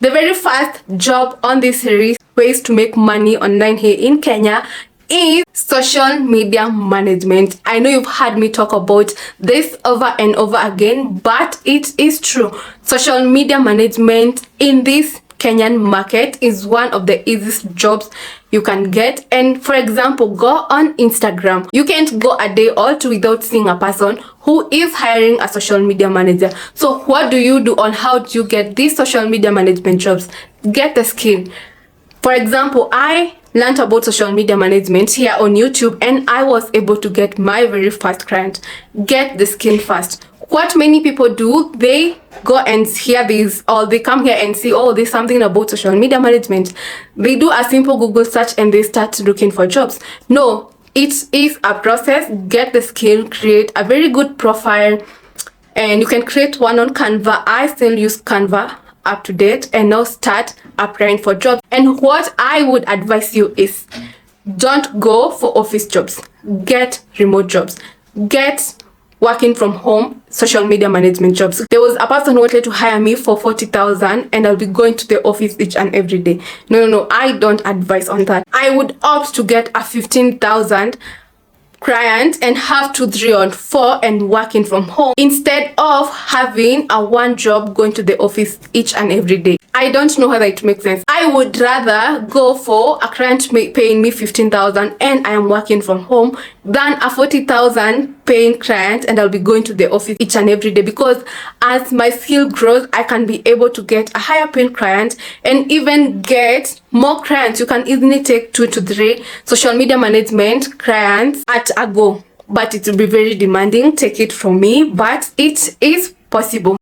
The very first job on this series, ways to make money online here in Kenya, is social media management. I know you've heard me talk about this over and over again, but it is true. Social media management in this Kenyan market is one of the easiest jobs you can get. And for example, go on Instagram. You can't go a day or two without seeing a person who is hiring a social media manager. So what do you do on how do you get these social media management jobs? Get the skill. For example, I learned about social media management here on YouTube, and I was able to get my very first client. Get the skill first. What many people do, they go and hear this, or they come here and see, oh, there's something about social media management. They do a simple Google search and they start looking for jobs. No, it is a process. Get the skill, create a very good profile, and you can create one on Canva. I still use Canva up to date, and now start applying for jobs. And what I would advise you is, don't go for office jobs. Get remote jobs. Get working from home social media management jobs. There was a person who wanted to hire me for 40,000 and I'll be going to the office each and every day. No, I don't advise on that. I would opt to get a 15,000 client and have 2, 3 or 4 and working from home, instead of having a one job going to the office each and every day. I don't know whether it makes sense. I would rather go for a client paying me 15,000 and I am working from home than a 40,000 paying client and I'll be going to the office each and every day, because as my skill grows, I can be able to get a higher paying client and even get more clients. You can easily take 2 to 3 social media management clients at a go, but it will be very demanding. Take it from me, but it is possible.